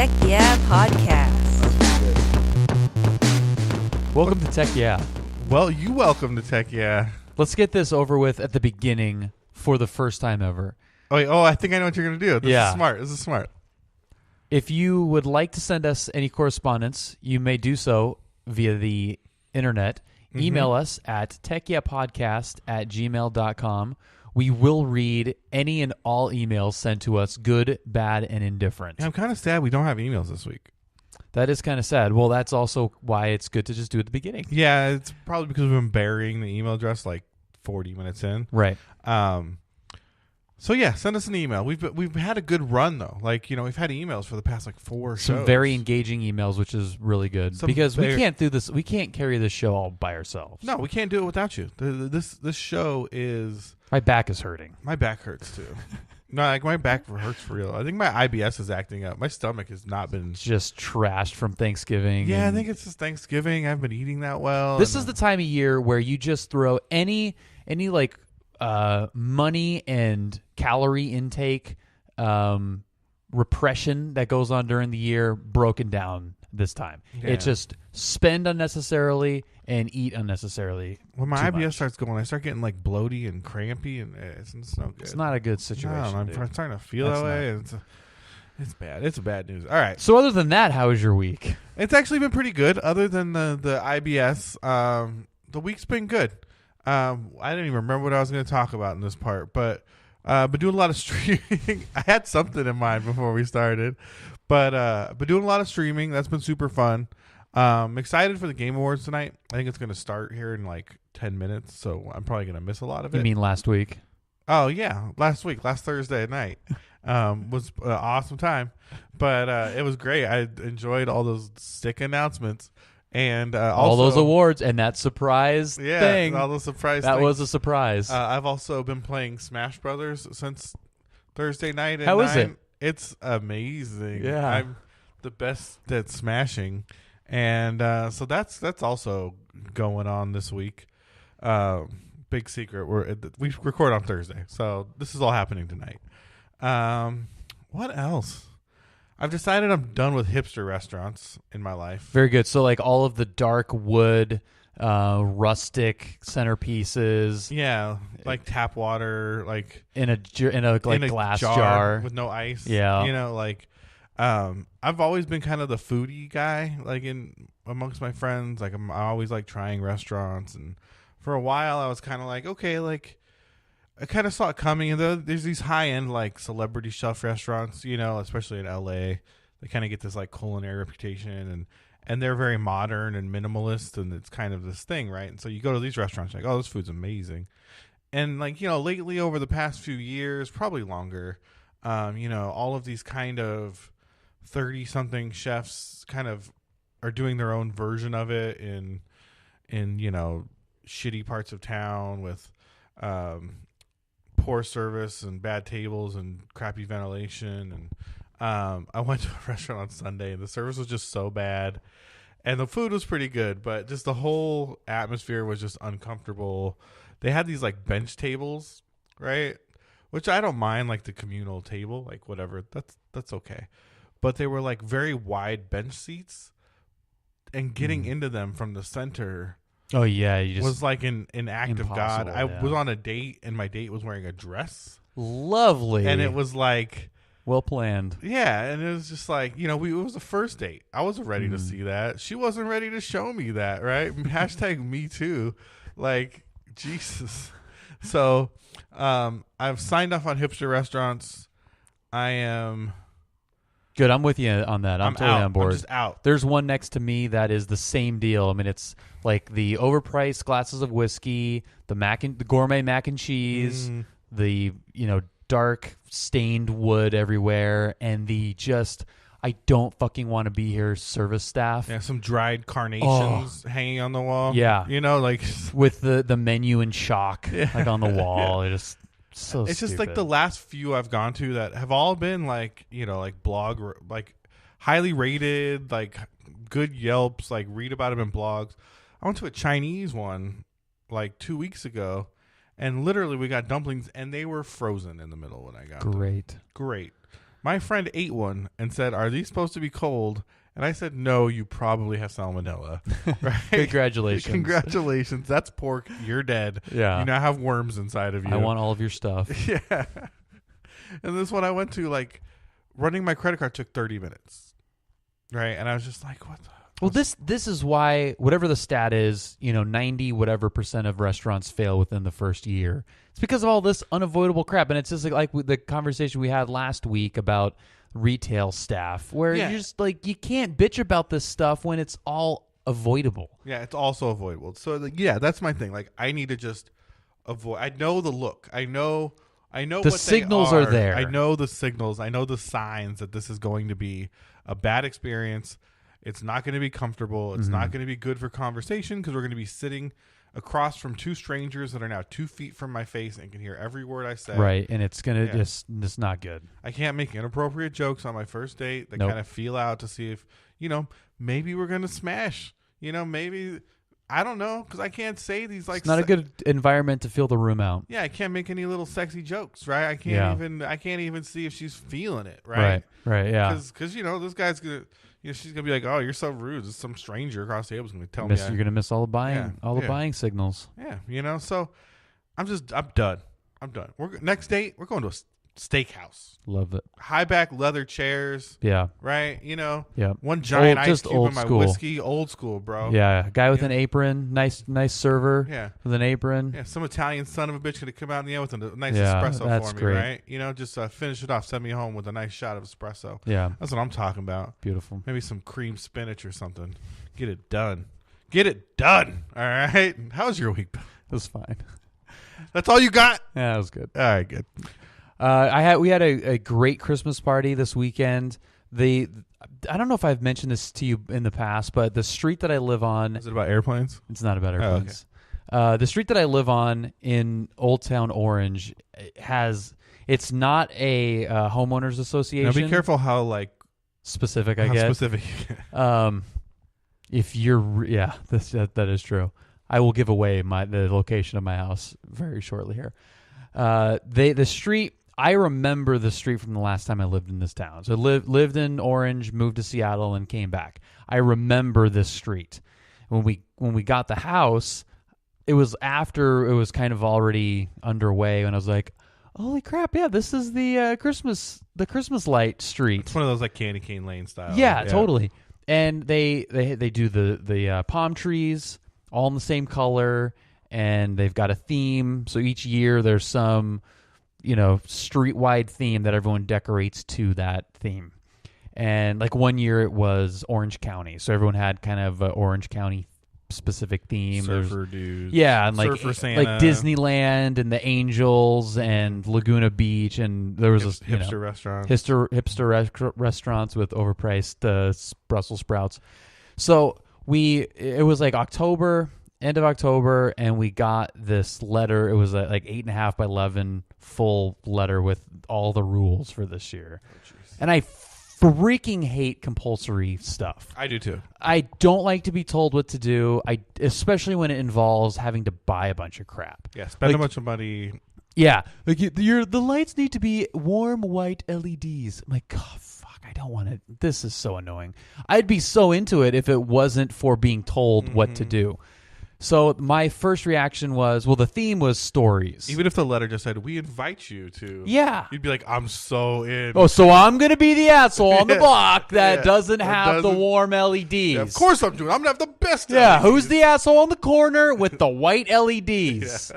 Tech Yeah Podcast. Welcome to Tech Yeah. Well, you welcome to Tech Yeah. Let's get this over with at the beginning for the first time ever. I think I know what you're going to do. This Yeah. is smart. This is smart. If you would like to send us any correspondence, you may do so via the internet. Email us at techyeahpodcast@gmail.com. We will read any and all emails sent to us, good, bad, and indifferent. Yeah, I'm kind of sad we don't have emails this week. That is kind of sad. Well, that's also why it's good to just do it at the beginning. Yeah, it's probably because we've been burying the email address like 40 minutes in. Right. So yeah, send us an email. We've had a good run though. Like, we've had emails for the past like 4 shows. Some very engaging emails, which is really good. Because we very- can't do this. We can't carry this show all by ourselves. No, we can't do it without you. This show is... My back is hurting. My back hurts too. No, like my back hurts for real. I think my IBS is acting up. My stomach has not been... Just trashed from Thanksgiving. Yeah, I and think it's just Thanksgiving. I haven't been eating that well. this is the time of year where you just throw any like money and calorie intake repression that goes on during the year broken down this time. Yeah. It's just spend unnecessarily and eat unnecessarily. When my too IBS much. starts going, I start getting like bloaty and crampy, and it's no good. It's not a good No, situation. I'm dude. starting to feel That's that way. And it's bad. It's bad news. All right. So other than that, how was your week? It's actually been pretty good. Other than the IBS, the week's been good. I didn't even remember what I was going to talk about in this part, but doing a lot of streaming. I had something in mind before we started, but doing a lot of streaming. That's been super fun. Excited for the Game Awards tonight. I think it's going to start here in like 10 minutes, so I'm probably going to miss a lot of it. You mean last week? Oh yeah, last Thursday night was an awesome time, but it was great. I enjoyed all those sick announcements and All also, those awards and that surprise thing. all those surprise. That things. was a surprise. I've also been playing Smash Brothers since Thursday night. At How is 9. it? It's amazing. Yeah. I'm the best at smashing, and so that's also going on this week. Big secret. We record on Thursday, so this is all happening tonight. What else? I've decided I'm done with hipster restaurants in my life. Very good. So like all of the dark wood, rustic centerpieces Yeah, like tap water, like in a glass jar. with no ice. Yeah. I've always been kind of the foodie guy, like amongst my friends. Like I always like trying restaurants, and for a while I was kind of like, okay, like I kind of saw it coming. And there's these high end like celebrity chef restaurants, especially in LA. They kind of get this like culinary reputation, and they're very modern and minimalist, and it's kind of this thing, right? And so you go to these restaurants, like, oh, this food's amazing. And like, lately over the past few years, probably longer, all of these kind of 30-something chefs kind of are doing their own version of it in shitty parts of town with poor service and bad tables and crappy ventilation. And I went to a restaurant on Sunday, and the service was just so bad, and the food was pretty good, but just the whole atmosphere was just uncomfortable. They had these like bench tables, right? Which I don't mind, like the communal table, like whatever. That's okay. But they were like very wide bench seats, and getting into them from the center Oh yeah, you just was like an act of God. impossible, I yeah. was on a date, and my date was wearing a dress, lovely. and it was like, well planned. yeah, and it was just like, it was the first date. I wasn't ready to see that. She wasn't ready to show me that, right? Hashtag me too. Like, Jesus. So, I've signed off on hipster restaurants. I am... Good, I'm with you on that. I'm totally out. on board. I'm just out. There's one next to me that is the same deal. I mean, it's like the overpriced glasses of whiskey, the gourmet mac and cheese, the dark stained wood everywhere, and the just I don't fucking want to be here service staff. Yeah, some dried carnations hanging on the wall. Yeah. Like... With the menu in shock, like on the wall. It just so it's just like the last few I've gone to that have all been like, like blog, like highly rated, like good Yelps, like read about them in blogs. I went to a Chinese one like 2 weeks ago, and literally we got dumplings, and they were frozen in the middle when I got them. great. Great. My friend ate one and said, "Are these supposed to be cold?" And I said, "No, you probably have salmonella." Right? Congratulations. Congratulations. That's pork. You're dead. Yeah. You now have worms inside of you. I want all of your stuff. Yeah. And this one I went to, like, running my credit card took 30 minutes. Right? And I was just like, what the? Well, this is why, whatever the stat is, 90 whatever % of restaurants fail within the first year. It's because of all this unavoidable crap. And it's just like the conversation we had last week about retail staff, where Yeah. you're just like, you can't bitch about this stuff when it's all avoidable. Yeah, it's also avoidable. So, like, yeah, that's my thing. Like, I need to just avoid. I know the look. I know The what signals they are there. I know the signals. I know the signs that this is going to be a bad experience. It's not going to be comfortable. It's not going to be good for conversation because we're going to be sitting across from two strangers that are now 2 feet from my face and can hear every word I say. Right, and it's going to Yeah. it's not good. I can't make inappropriate jokes on my first date that Nope. kind of feel out to see if, maybe we're going to smash. Maybe, I don't know, because I can't say these, like, It's not a good environment to fill the room out. yeah, I can't make any little sexy jokes, right? I can't even see if she's feeling it, right? Right, yeah. Because this guy's gonna, she's gonna be like, "Oh, you're so rude." There's some stranger across the table is gonna tell You're me, going to miss all the buying, Yeah. buying signals. yeah. So I'm done. Next date, we're going to a steakhouse, Love it. high back leather chairs, Yeah, right? yeah. One giant ice just cube old in my school. whiskey, old school, bro. Yeah, guy with Yeah. an apron, nice server Yeah. with an apron. Yeah, some Italian son of a bitch gonna come out in the end with a nice Yeah, espresso that's for me, great. right? Just finish it off, send me home with a nice shot of espresso. Yeah, That's what I'm talking about. beautiful. Maybe some cream spinach or something. Get it done. All right. How's your week? It was fine. That's all you got? Yeah, it was good. All right, good. We had a great Christmas party this weekend. I don't know if I've mentioned this to you in the past, but the street that I live on, Is it about airplanes? it's not about okay. airplanes. The street that I live on in Old Town Orange it's not a homeowners association. Now be careful how Specific, I how guess. specific. If you're, that is true. I will give away the location of my house very shortly here. The street, I remember the street from the last time I lived in this town. So lived in Orange, moved to Seattle, and came back. I remember this street. When we got the house, it was after it was kind of already underway, and I was like, holy crap, yeah, this is the Christmas light street. It's one of those like candy cane lane style. Yeah, totally. And they do the palm trees all in the same color, and they've got a theme. So each year there's some, street-wide theme that everyone decorates to that theme. And like one year it was Orange County, so everyone had kind of an Orange County specific theme. Surfer dudes. Yeah, and Surfer Santa. like Disneyland and the Angels and Laguna Beach, and there was this hipster restaurant. hipster restaurants with overpriced Brussels sprouts. So it was like end of October, and we got this letter. It was like 8.5 by 11 full letter with all the rules for this year. And I freaking hate compulsory stuff. I do too. I don't like to be told what to do. Especially when it involves having to buy a bunch of crap. Yeah, spend Like- a bunch of money. Yeah, like the lights need to be warm white LEDs. I'm like, oh, fuck, I don't want to. This is so annoying. I'd be so into it if it wasn't for being told what to do. So my first reaction was, well, the theme was stories. Even if the letter just said, "We invite you to," Yeah. you'd be like, "I'm so in." Oh, so I'm gonna be the asshole on the Yeah. block that Yeah. doesn't That have the doesn't- warm LEDs. Yeah, of course I'm doing. I'm gonna have the best. Yeah, LEDs. who's the asshole on the corner with the white LEDs?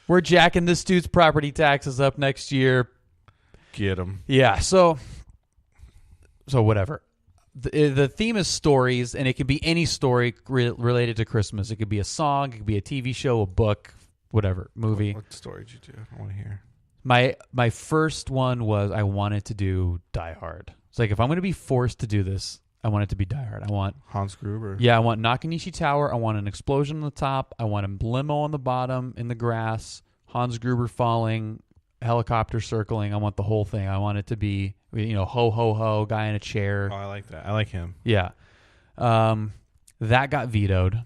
We're jacking this dude's property taxes up next year. Get him. Yeah, so whatever. The theme is stories, and it can be any story related to Christmas. It could be a song, it could be a TV show, a book, whatever, movie. What story did you do? I want to hear. My first one was I wanted to do Die Hard. It's like, if I'm going to be forced to do this, I want it to be Die Hard. I want Hans Gruber. I want Nakanishi Tower. I want an explosion on the top. I want a limo on the bottom in the grass. Hans Gruber falling, helicopter circling. I want the whole thing. I want it to be, ho, ho, ho, guy in a chair. Oh, I like that. I like him. Yeah. That got vetoed.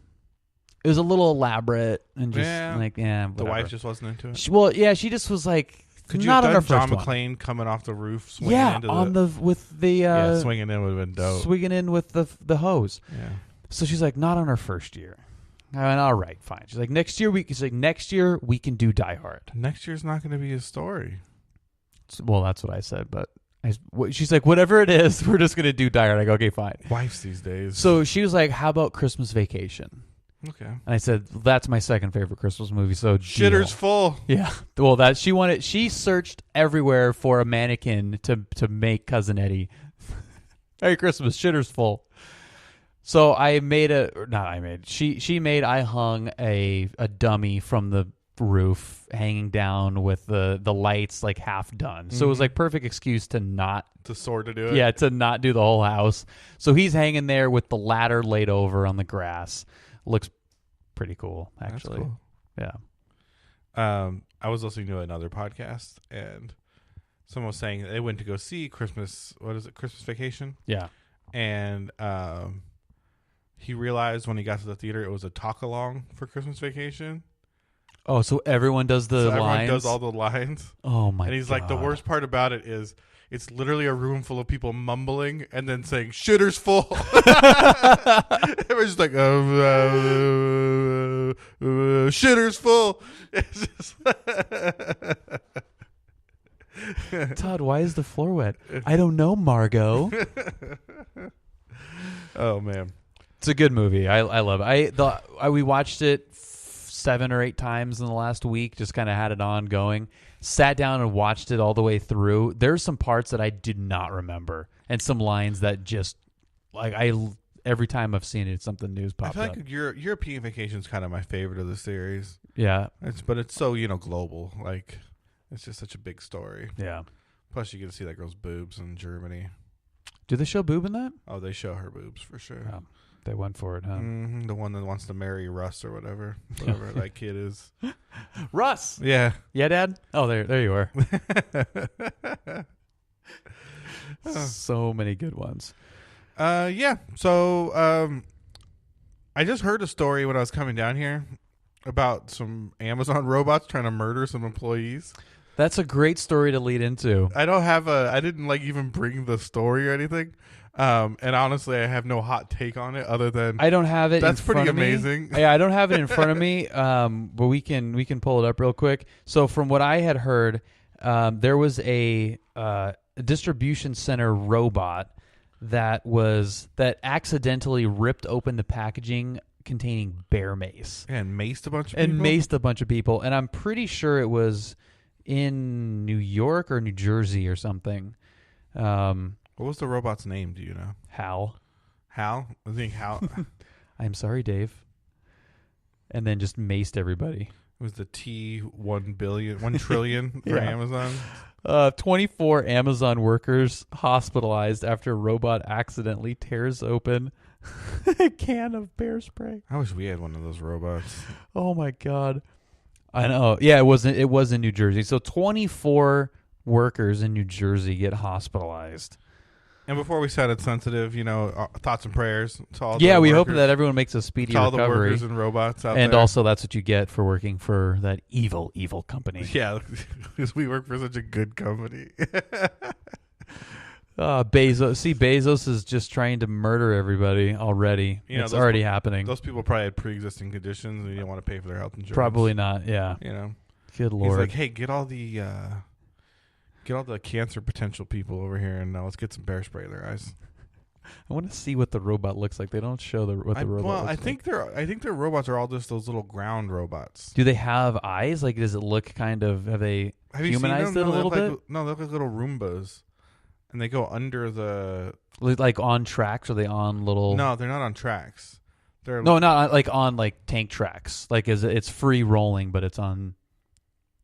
It was a little elaborate and just Yeah. like, The whatever. wife just wasn't into it. She just was like, Could you Not on have our done John first one. McClane coming off the roof, swinging Yeah, into on the with the yeah, swinging in would have been dope. swinging in with the hose. Yeah. So she's like, not on our first year. I went, all right, fine. She's like, next year we can do Die Hard. Next year's not going to be a story. Well, that's what I said, but she's like, whatever it is, we're just gonna do Die Hard. I go, okay, fine. Wives these days. So she was like, how about Christmas Vacation? Okay. And I said, that's my second favorite Christmas movie. So Shitter's deal. full. Yeah. Well, she searched everywhere for a mannequin to make Cousin Eddie. Merry Christmas, Shitter's full. So I hung a dummy from the roof hanging down with the lights like half done. So it was like perfect excuse to not To do it. Yeah, to not do the whole house. So he's hanging there with the ladder laid over on the grass. Looks pretty cool, actually. That's cool. Yeah. I was listening to another podcast, and someone was saying they went to go see Christmas Vacation? Yeah. And he realized when he got to the theater it was a talk-along for Christmas Vacation. Oh, so everyone does the So lines? everyone does all the lines. Oh, my God. And he's like, the worst part about it is it's literally a room full of people mumbling and then saying, "Shitter's full." Everyone's just like, "Shitter's full." It's just Todd, why is the floor wet? I don't know, Margot. Oh, man. It's a good movie. I love it. We watched it 7 or 8 times in the last week. Just kind of had it on going. Sat down and watched it all the way through. There's some parts that I did not remember, and some lines that just every time I've seen it, something new's popped I feel up. like European Vacation is kind of my favorite of the series. Yeah, But it's so global. Like, it's just such a big story. yeah. Plus, you get to see that girl's boobs in Germany. Do they show boob in that? Oh, they show her boobs for sure. Oh, they went for it, huh? The one that wants to marry Russ or whatever that kid is. Russ. Yeah. Yeah, Dad. Oh, there you are. So many good ones. Yeah. So I just heard a story when I was coming down here about some Amazon robots trying to murder some employees. That's a great story to lead into. I didn't even bring the story or anything. And honestly, I have no hot take on it other than I don't have it. That's in front pretty of me. amazing. Yeah, I don't have it in front of me. But we can pull it up real quick. So from what I had heard, there was a distribution center robot that accidentally ripped open the packaging containing bear mace and maced a bunch of and people. maced a bunch of people. And I'm pretty sure it was in New York or New Jersey or something. What was the robot's name? Do you know? Hal. Hal? I think Hal. I'm sorry, Dave. And then just maced everybody. It was the $1 trillion for Yeah. Amazon. 24 Amazon workers hospitalized after a robot accidentally tears open a can of bear spray. I wish we had one of those robots. Oh my God. I know. Yeah, it was in New Jersey. So 24 workers in New Jersey get hospitalized. And before we sounded sensitive, thoughts and prayers to all Yeah, the we workers, hope that everyone makes a speedy to all the recovery. workers and robots out And there. also that's what you get for working for that evil, evil company. Yeah, because we work for such a good company. Bezos is just trying to murder everybody already. It's already happening. Those people probably had pre-existing conditions and you didn't want to pay for their health insurance. Probably not, yeah. Good Lord. He's like, hey, get all the cancer potential people over here and let's get some bear spray in their eyes. I want to see what the robot looks like. They don't show what the robot looks like. I think their robots are all just those little ground robots. Do they have eyes? Like, does it look have they humanized it a little bit? No, they look like little Roombas. And they go under the... Like on tracks? Are they on little... No, they're not on tracks. They're No, not like on like tank tracks. Like it's free rolling, but it's on...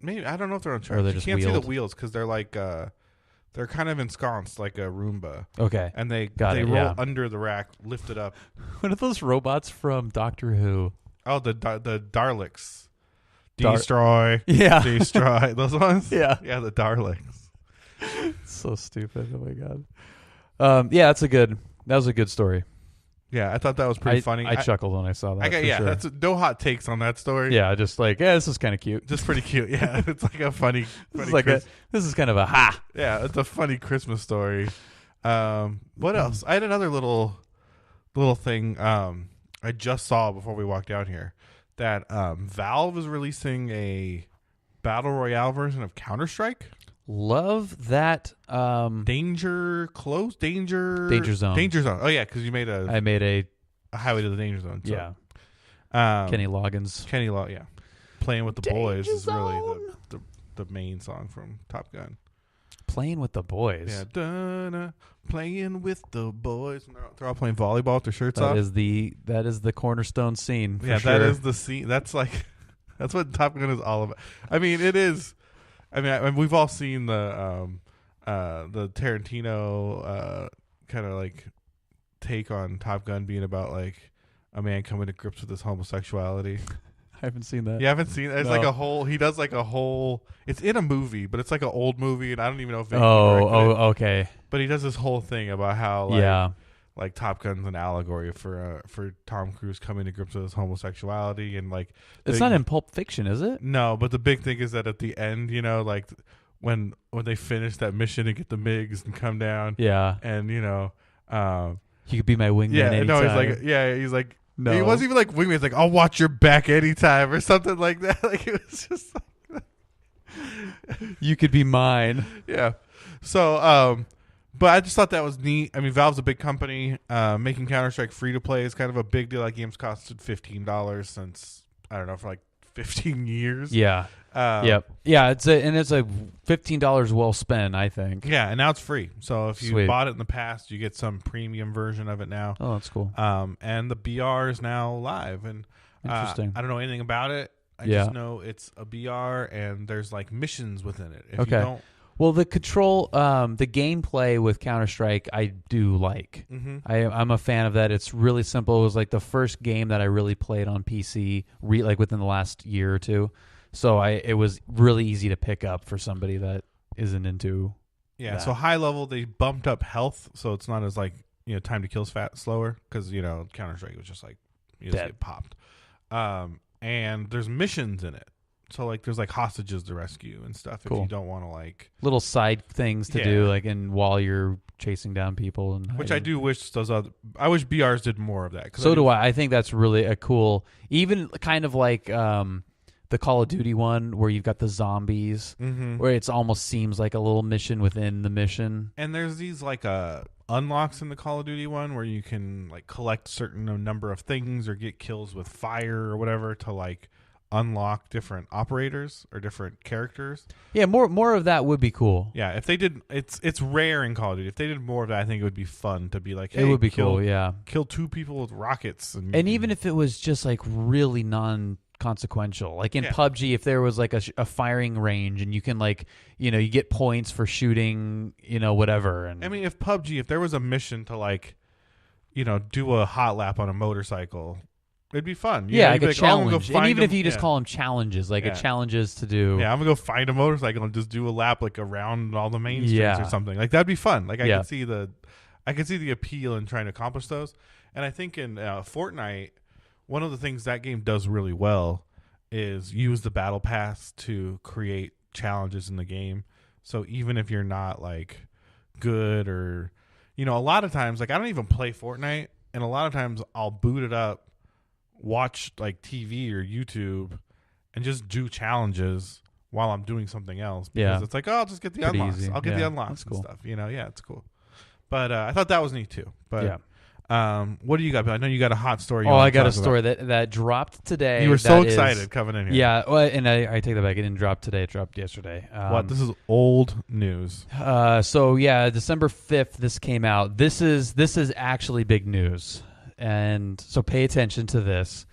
Maybe I don't know if they're on Or tracks. they're You just can't see wheeled. the wheels because they're like they're kind of ensconced like a Roomba, Okay. and they Got it, roll yeah. under the rack, lift it up. What are those robots from Doctor Who? Oh, the Daleks, destroy, Yeah. destroy. Those ones. Yeah. Yeah, the Daleks. So stupid. Oh my God. Yeah, that was a good story. Yeah, I thought that was pretty funny. I chuckled when I saw that. For sure. That's no hot takes on that story. Yeah, just like, this is kind of cute. Just pretty cute. Yeah, it's like a funny. This is like this is kind of a ha. Yeah, it's a funny Christmas story. What else? I had another little thing. I just saw before we walked down here that Valve is releasing a battle royale version of Counter-Strike. Love that. Danger Zone. Danger Zone. Oh yeah, because you made I made a Highway to the Danger Zone. So. Yeah. Kenny Loggins. Yeah. Playing with the Boys is really Zone. the main song from Top Gun. Playing with the boys. Yeah. Playing with the boys. They're all playing volleyball with their shirts off. That is the cornerstone scene. For yeah, sure. that is the scene. That's like that's what Top Gun is all about. I mean, it is. I mean, we've all seen the Tarantino kind of like take on Top Gun being about like a man coming to grips with his homosexuality. I haven't seen that. You haven't seen it? It's like a whole. He does like a whole. It's in a movie, but it's like an old movie, and I don't even know if. Okay. But he does this whole thing about how like Top Gun's an allegory for Tom Cruise coming to grips with his homosexuality, and like it's not in Pulp Fiction, is it? No, but the big thing is that at the end, you know, like when they finish that mission and get the MiGs and come down, and you know, you could be my wingman. Anytime. He's like. No. He wasn't even like wingman. He's like, I'll watch your back anytime or something like that. Like it was just like you could be mine. Yeah. So, but I just thought that was neat. I mean, Valve's a big company. Making Counter-Strike free to play is kind of a big deal. That game's costed $15 since, I don't know, for like 15 years. Yeah. Yep. Yeah, it's a $15 well spent, I think. Yeah, and now it's free. So if you Sweet. bought it in the past, you get some premium version of it now. Oh, that's cool. And the BR is now live, and Interesting. I don't know anything about it. I just know it's a BR, and there's like missions within it. If you don't, well, the control, the gameplay with Counter-Strike, I do like. Mm-hmm. I'm a fan of that. It's really simple. It was like the first game that I really played on PC, like within the last year or two. So it was really easy to pick up for somebody that isn't into. Yeah. that. So high level, they bumped up health, so it's not as like time to kill slower because Counter-Strike was just like you just get popped. And there's missions in it. So like there's like hostages to rescue and stuff Cool. if you don't want to like little side things to do, like while you're chasing down people and which I do wish I wish BRs did more of that. So do I. I think that's really a cool, even kind of like the Call of Duty one where you've got the zombies, where it almost seems like a little mission within the mission. And there's these like unlocks in the Call of Duty one where you can like collect certain number of things or get kills with fire or whatever to like unlock different operators or different characters. Yeah, more of that would be cool. Yeah, if they did, it's rare in Call of Duty. If they did more of that, I think it would be fun to be like, hey, it would be cool. Yeah, kill 2 people with rockets, and even if it was just like really non-consequential, like in PUBG, if there was like a firing range and you can like you get points for shooting whatever. And I mean, if there was a mission to like do a hot lap on a motorcycle. It'd be fun. Like a challenge. And even if you just call them challenges, like a challenges to do. Yeah, I'm going to go find a motorcycle and just do a lap like around all the main streets or something. Like that'd be fun. Like I could see the appeal in trying to accomplish those. And I think in Fortnite, one of the things that game does really well is use the battle pass to create challenges in the game. So even if you're not like good or a lot of times, like I don't even play Fortnite, and a lot of times I'll boot it up, watch like TV or YouTube and just do challenges while I'm doing something else because it's like, I'll just get the unlocks. Easy. I'll get the unlocks That's cool. and stuff. It's cool. But I thought that was neat too. But what do you got, Bill? I know you got a hot story. I got a story that dropped today. You were so excited coming in here. Yeah, well, and I take that back. It didn't drop today. It dropped yesterday. This is old news. So yeah, December 5th, this came out. This is actually big news. And so pay attention to this.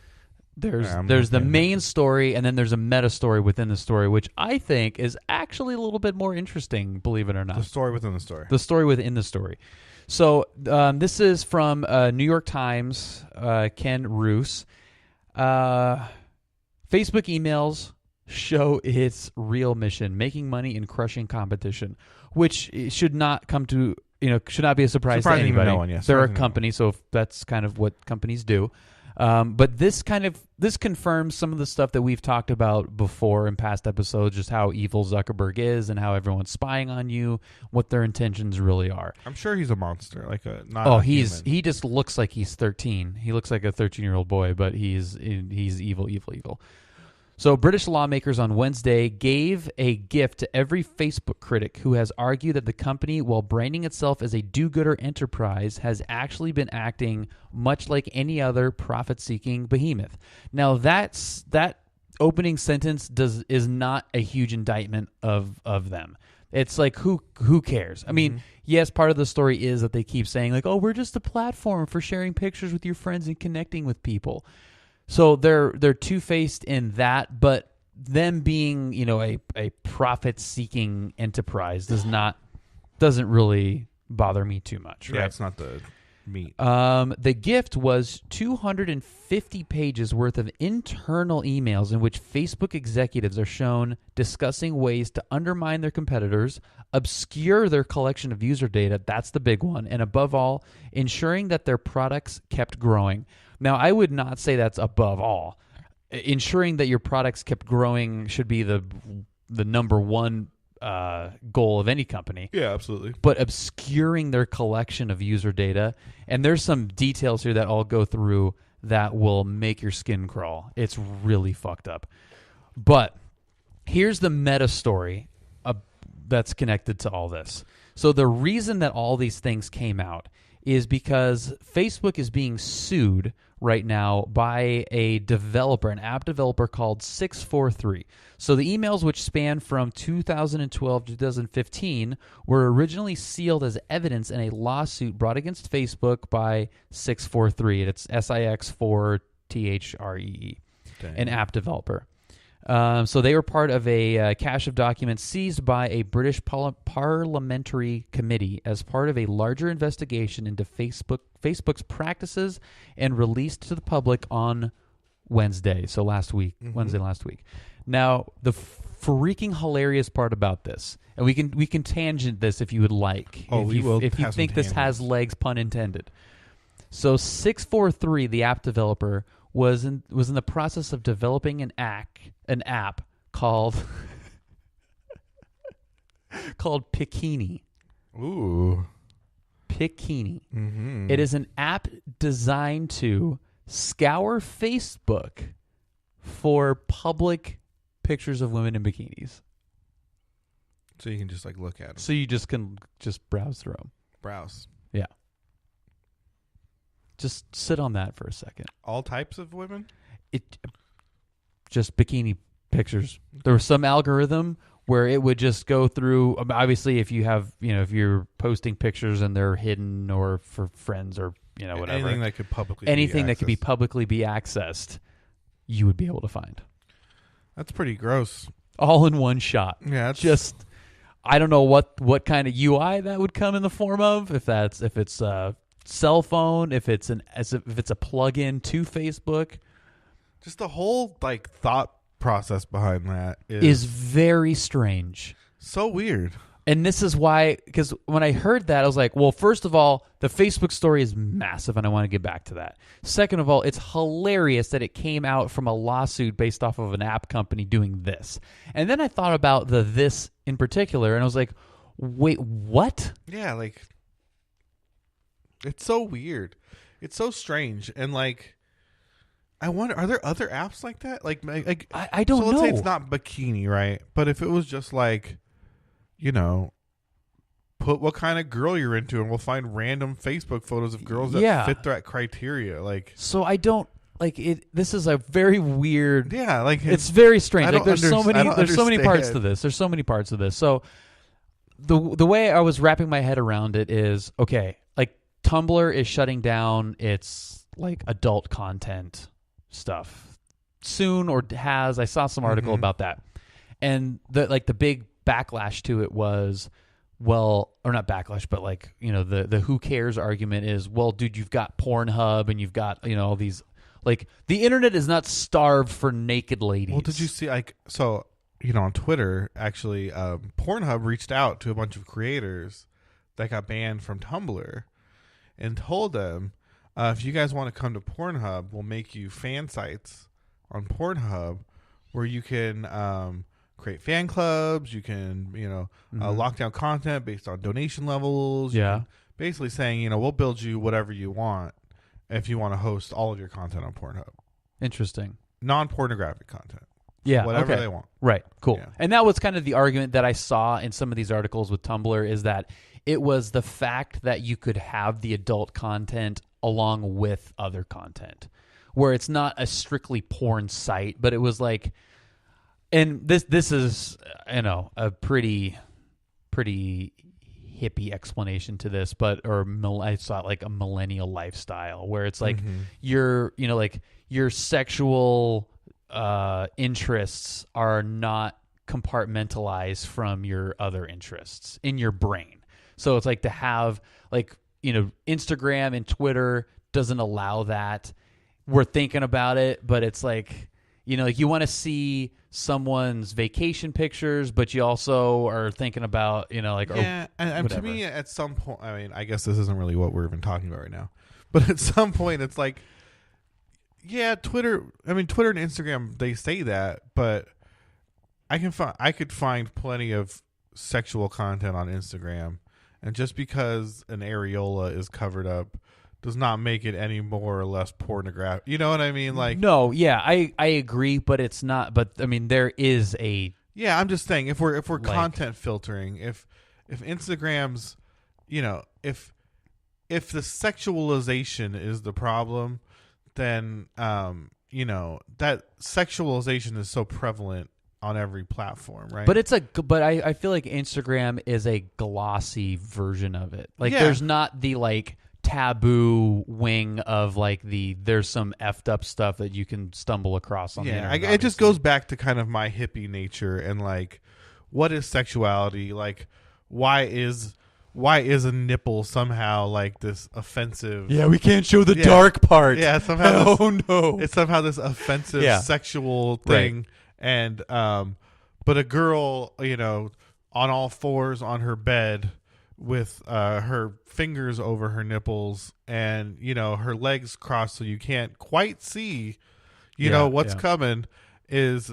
There's the main story, and then there's a meta story within the story, which I think is actually a little bit more interesting, believe it or not. The story within the story. The story within the story. So this is from New York Times, Ken Roos. Facebook emails show its real mission, making money and crushing competition, which should not come to should not be a surprise to Surprising to anybody. no one, yes. They're a Surprising to no one. company, so that's kind of what companies do. But this confirms some of the stuff that we've talked about before in past episodes, just how evil Zuckerberg is and how everyone's spying on you, what their intentions really are. I'm sure he's a monster, like not. He just looks like he's 13. He looks like a 13-year-old boy, but he's evil. So British lawmakers on Wednesday gave a gift to every Facebook critic who has argued that the company, while branding itself as a do-gooder enterprise, has actually been acting much like any other profit-seeking behemoth. Now, that opening sentence is not a huge indictment of them. It's like, who cares? I mean, yes, part of the story is that they keep saying, like, oh, we're just a platform for sharing pictures with your friends and connecting with people. So they're two-faced in that, but them being, a profit-seeking enterprise doesn't really bother me too much. Right? Yeah, it's not the meat. The gift was 250 pages worth of internal emails in which Facebook executives are shown discussing ways to undermine their competitors, obscure their collection of user data, that's the big one, and above all, ensuring that their products kept growing. Now, I would not say that's above all. Ensuring that your products kept growing should be the number one goal of any company. Yeah, absolutely. But obscuring their collection of user data, and there's some details here that I'll go through that will make your skin crawl. It's really fucked up. But here's the meta story that's connected to all this. So the reason that all these things came out is because Facebook is being sued right now by an app developer called 643. So the emails, which span from 2012 to 2015, were originally sealed as evidence in a lawsuit brought against Facebook by 643. It's SIX4THREE, an app developer. So they were part of a cache of documents seized by a British parliamentary committee as part of a larger investigation into Facebook's practices and released to the public on Wednesday. So Wednesday last week. Now, the freaking hilarious part about this, and we can tangent this if you would like. If you think this has legs, pun intended. So 643, the app developer, was in the process of developing an app called Picini. Ooh. Picini. Mm-hmm. It is an app designed to scour Facebook for public pictures of women in bikinis. So you can just look at them. So you can browse through them. Browse. Yeah. Just sit on that for a second. All types of women? Just bikini pictures. There was some algorithm where it would just go through. Obviously, if you have, if you're posting pictures and they're hidden or for friends or whatever, anything that could publicly be accessed, you would be able to find. That's pretty gross. All in one shot. Yeah, I don't know what kind of UI that would come in the form of. If it's a cell phone, if it's a plug-in to Facebook. Just the whole thought process behind that is very strange. So weird. And this is why, because when I heard that, I was like, well, first of all, the Facebook story is massive, and I want to get back to that. Second of all, it's hilarious that it came out from a lawsuit based off of an app company doing this. And then I thought about this in particular, and I was like, wait, what? Yeah, it's so weird. It's so strange. And I wonder, are there other apps like that? I don't know. So let's say it's not bikini, right? But if it was just put what kind of girl you're into, and we'll find random Facebook photos of girls that fit that criteria. So I don't it. This is a very weird. Yeah, it's very strange. There's so many parts to this. There's so many parts of this. So the way I was wrapping my head around it is, okay, Tumblr is shutting down its adult content stuff soon, or has. I saw some article about that, and the big backlash to it was, well, or not backlash, but the who cares argument is, well, dude, you've got Pornhub and you've got all these the internet is not starved for naked ladies. Well, did you see on Twitter actually, Pornhub reached out to a bunch of creators that got banned from Tumblr and told them, if you guys want to come to Pornhub, we'll make you fan sites on Pornhub where you can create fan clubs. You can, lock down content based on donation levels. You can basically saying, we'll build you whatever you want if you want to host all of your content on Pornhub. Interesting. Non-pornographic content. Yeah. Whatever okay. they want. Right. Cool. Yeah. And that was kind of the argument that I saw in some of these articles with Tumblr, is that it was the fact that you could have the adult content along with other content, where it's not a strictly porn site, but it was like, and this is, a pretty hippie explanation to this, but I saw it like a millennial lifestyle, where it's like your sexual interests are not compartmentalized from your other interests in your brain. So it's like to have Instagram and Twitter doesn't allow that. We're thinking about it, but it's like, you want to see someone's vacation pictures, but you also are thinking about, and to me, at some point, I mean, I guess this isn't really what we're even talking about right now, but at some point, it's like, Twitter and Instagram, they say that, but I could find plenty of sexual content on Instagram, and just because an areola is covered up does not make it any more or less pornographic. You know what I mean? Like, no, yeah, I agree, but it's not. But I mean, there is a. Yeah, I'm just saying, if we're content filtering, if Instagram's, if the sexualization is the problem, then that sexualization is so prevalent on every platform, right? But I feel like Instagram is a glossy version of it. Like, there's not the taboo wing of there's some effed up stuff that you can stumble across on the internet. It just goes back to kind of my hippie nature and what is sexuality? Why is a nipple somehow this offensive? Yeah, we can't show the dark part. Yeah, somehow. No. It's somehow this offensive sexual thing, right. And but a girl, on all fours on her bed with her fingers over her nipples and her legs crossed so you can't quite see what's coming, is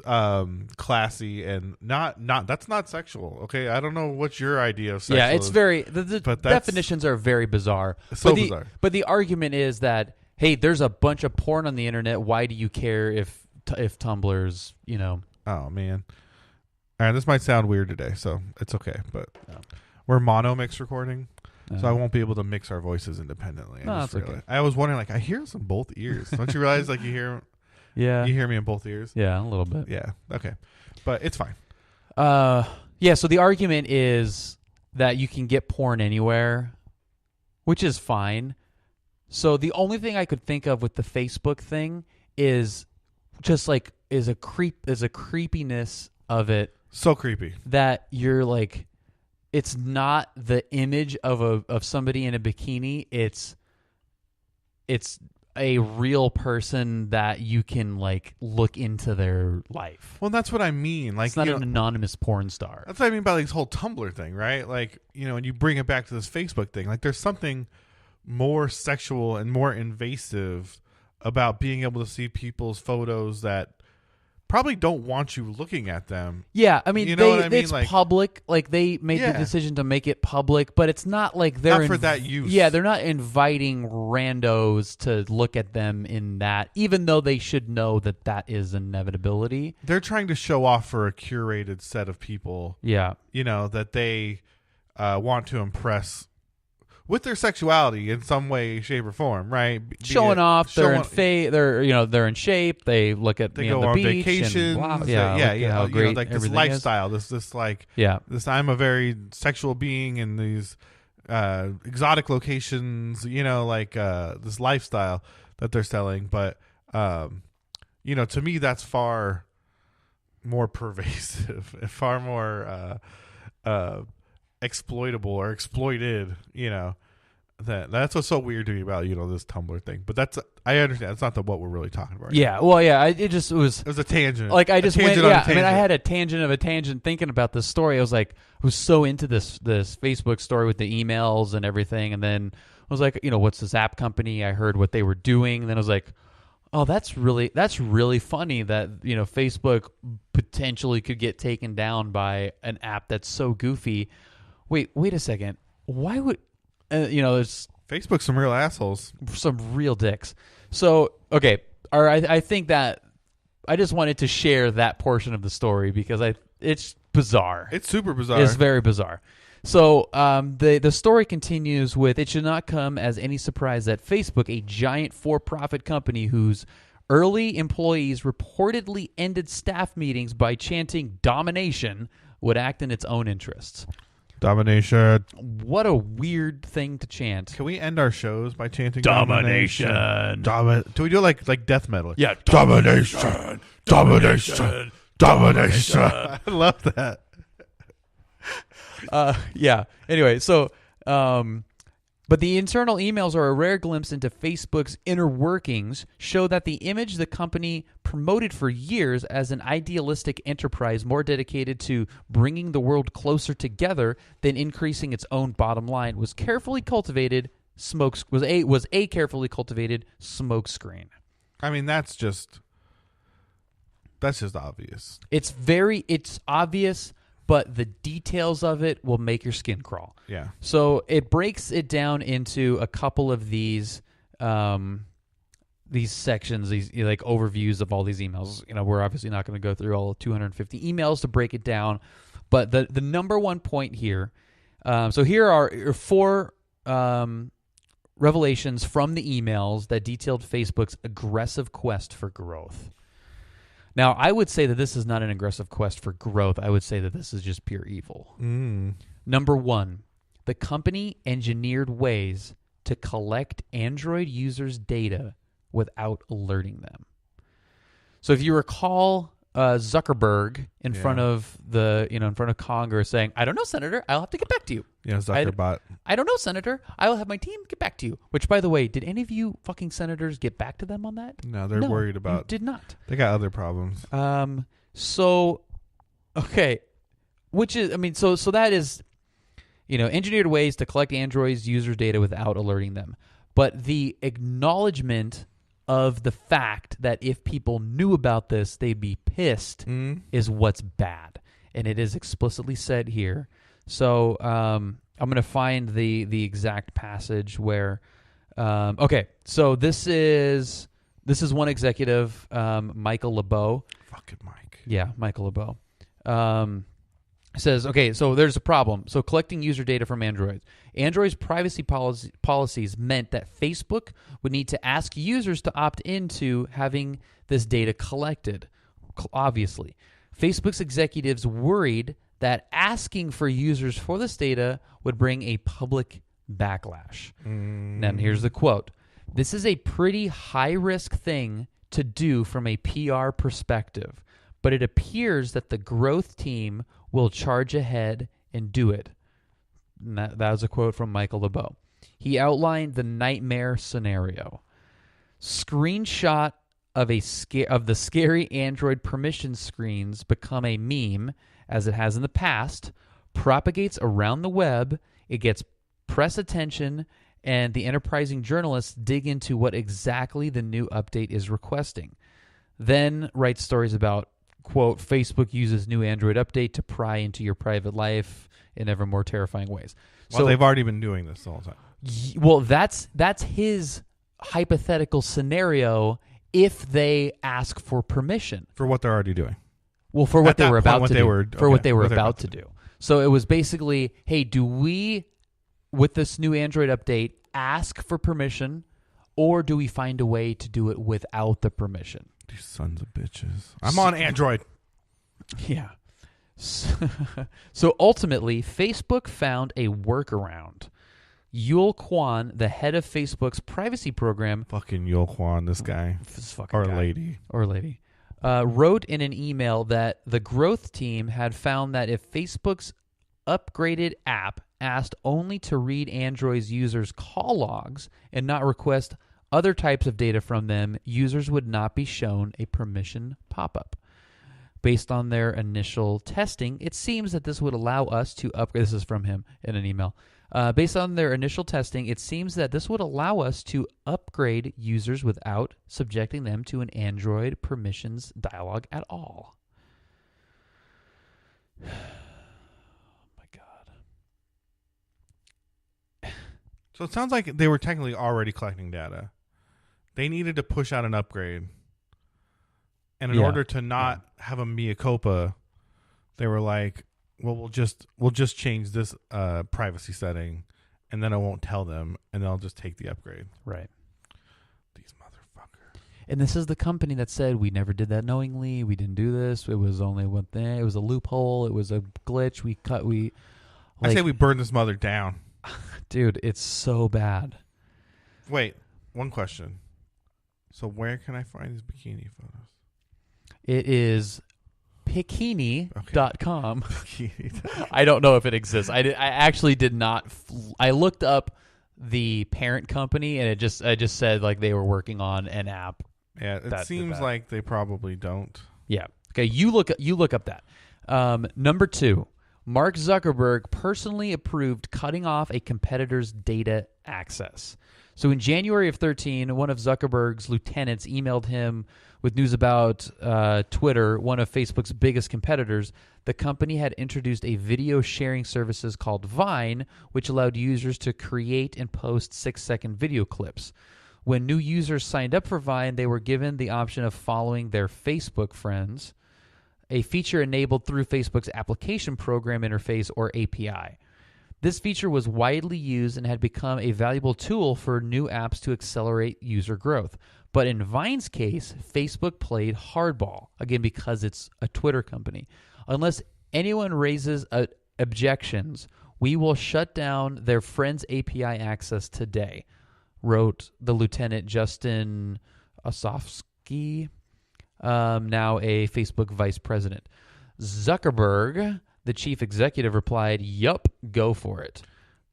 classy and not that's not sexual. Okay, I don't know what's your idea of sexual. Yeah, it's very the definitions are very bizarre. Bizarre. But the argument is that, hey, there's a bunch of porn on the internet. Why do you care if Tumblr's Oh man. All right, this might sound weird today, so it's okay, but we're mono mix recording, so I won't be able to mix our voices independently. Okay. I was wondering, I hear us in both ears. Don't you realize, you hear? Yeah, you hear me in both ears. Yeah, a little bit. Yeah, okay, but it's fine. So the argument is that you can get porn anywhere, which is fine. So the only thing I could think of with the Facebook thing is just is a creepiness of it. So creepy that you're it's not the image of somebody in a bikini. It's a real person that you can look into their life. Well, that's what I mean. It's not an anonymous porn star. That's what I mean by this whole Tumblr thing, right? And you bring it back to this Facebook thing. There's something more sexual and more invasive about being able to see people's photos that probably don't want you looking at them. Yeah, I mean, it's public. They made Yeah. the decision to make it public, but it's not they're Not for that use. Yeah, they're not inviting randos to look at them in that, even though they should know that that is an inevitability. They're trying to show off for a curated set of people. Yeah. That they want to impress with their sexuality in some way, shape, or form, right? Showing off, they're in shape. They look at They me go on on the beach. vacations. And, How great this everything lifestyle, is. this I'm a very sexual being in these exotic locations. This lifestyle that they're selling, but to me that's far more pervasive and far more exploitable or exploited, that's what's so weird to me about this Tumblr thing. But I understand that's not what we're really talking about. Yeah, well, yeah, it was. It was a tangent. Like I just went, tangent on a yeah. I mean, I tangent. had a tangent of a tangent thinking about this story. I was like, I was so into this Facebook story with the emails and everything, and then I was like, what's this app company? I heard what they were doing, and then I was like, oh, that's really funny that Facebook potentially could get taken down by an app that's so goofy. Wait a second. Why would there's Facebook's some real assholes. some real dicks. So okay, all right. I think that I just wanted to share that portion of the story because it's bizarre. It's super bizarre. It's very bizarre. So the story continues with, it should not come as any surprise that Facebook, a giant for-profit company whose early employees reportedly ended staff meetings by chanting domination, would act in its own interests. Domination. What a weird thing to chant. Can we end our shows by chanting Domination. Do we do it like death metal? Yeah. Domination. Domination. Domination. I love that. Yeah. Anyway, so, but the internal emails are a rare glimpse into Facebook's inner workings, show that the image the company promoted for years as an idealistic enterprise more dedicated to bringing the world closer together than increasing its own bottom line was carefully cultivated was a carefully cultivated smokescreen. I mean, that's just obvious. It's obvious, but the details of it will make your skin crawl. Yeah. So it breaks it down into a couple of these sections, these like overviews of all these emails. We're obviously not going to go through all 250 emails to break it down, but the number one point here. So here are 4 revelations from the emails that detailed Facebook's aggressive quest for growth. Now, I would say that this is not an aggressive quest for growth. I would say that this is just pure evil. Number 1, the company engineered ways to collect Android users' data without alerting them. So if you recall Zuckerberg in front of in front of Congress saying, "I don't know, Senator, I'll have to get back to you." Yeah, Zuckerbot. I don't know, Senator. I will have my team get back to you. Which, by the way, did any of you fucking senators get back to them on that? No, they're worried about. You did not. They got other problems. So, okay, which is, I mean, so that is, engineered ways to collect Android's users' data without alerting them. But the acknowledgement of the fact that if people knew about this, they'd be pissed is what's bad. And it is explicitly said here. So I'm going to find the exact passage where, okay, so this is one executive, Michael LeBeau. Fucking Mike. Yeah, Michael LeBeau. Says, okay, so there's a problem. So collecting user data from Android. Android's privacy policies meant that Facebook would need to ask users to opt into having this data collected, obviously. Facebook's executives worried that asking for users for this data would bring a public backlash. Now, here's the quote. This is a pretty high-risk thing to do from a PR perspective, but it appears that the growth team will charge ahead and do it. And that was a quote from Michael LeBeau. He outlined the nightmare scenario. Screenshot of the scary Android permission screens become a meme, as it has in the past, propagates around the web, it gets press attention, and the enterprising journalists dig into what exactly the new update is requesting. Then write stories about, quote, Facebook uses new Android update to pry into your private life in ever more terrifying ways. Well, they've already been doing this the whole time. Well, that's his hypothetical scenario if they ask for permission. For what they're already doing. Well, for what they were about to do. What they were about to do. So it was basically, hey, do we, with this new Android update, ask for permission, or do we find a way to do it without the permission? These sons of bitches. I'm on Android. Yeah. So ultimately, Facebook found a workaround. Yul Kwan, the head of Facebook's privacy program, fucking Yul Kwan, this guy, lady, wrote in an email that the growth team had found that if Facebook's upgraded app asked only to read Android's users' call logs and not request other types of data from them, users would not be shown a permission pop-up. Based on their initial testing, it seems that this would allow us to upgrade. This is from him in an email. Based on their initial testing, it seems that this would allow us to upgrade users without subjecting them to an Android permissions dialog at all. Oh my God. So it sounds like they were technically already collecting data. They needed to push out an upgrade. And in order to not have a mea culpa, they were like, well, we'll just change this privacy setting, and then I won't tell them, and then I'll just take the upgrade. Right. These motherfuckers. And this is the company that said, we never did that knowingly. We didn't do this. It was only one thing. It was a loophole. It was a glitch. I say we burn this mother down. Dude, it's so bad. Wait, one question. So where can I find these bikini photos? It is Bikini.com. I don't know if it exists. I actually did not. I looked up the parent company, and it just said like they were working on an app. Yeah, it seems like they probably don't. Yeah. Okay. You look up that. Number 2, Mark Zuckerberg personally approved cutting off a competitor's data access. So in January of 2013, one of Zuckerberg's lieutenants emailed him with news about Twitter, one of Facebook's biggest competitors. The company had introduced a video sharing services called Vine, which allowed users to create and post 6-second video clips. When new users signed up for Vine, they were given the option of following their Facebook friends, a feature enabled through Facebook's application program interface, or API. This feature was widely used and had become a valuable tool for new apps to accelerate user growth. But in Vine's case, Facebook played hardball, again, because it's a Twitter company. Unless anyone raises objections, we will shut down their friends' API access today, wrote the Lieutenant Justin Osofsky, now a Facebook vice president. Zuckerberg, the chief executive, replied, "Yup, go for it."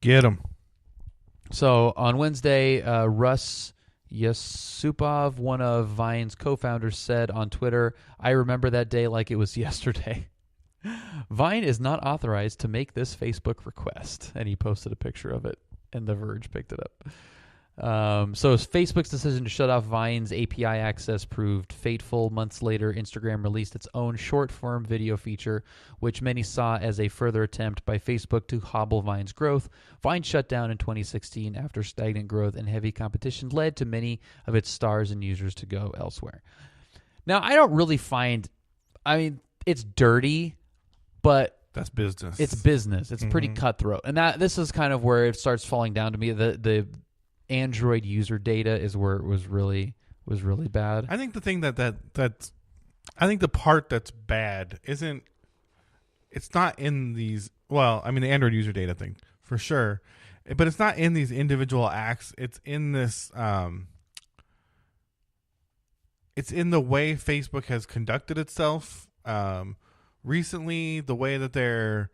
Get him. So on Wednesday, Russ Yusupov, one of Vine's co-founders, said on Twitter, "I remember that day like it was yesterday. Vine is not authorized to make this Facebook request." And he posted a picture of it, and The Verge picked it up. So Facebook's decision to shut off Vine's API access proved fateful. Months later, Instagram released its own short-form video feature, which many saw as a further attempt by Facebook to hobble Vine's growth. Vine shut down in 2016 after stagnant growth and heavy competition led to many of its stars and users to go elsewhere. Now, I don't really find, it's dirty, but that's business. It's business. It's pretty cutthroat. And this is kind of where it starts falling down to me. The Android user data is where it was really bad. I think the thing that's I think the part that's bad isn't, it's not in these, well, I mean the Android user data thing for sure, but it's not in these individual acts. It's in this it's in the way Facebook has conducted itself recently, the way that they're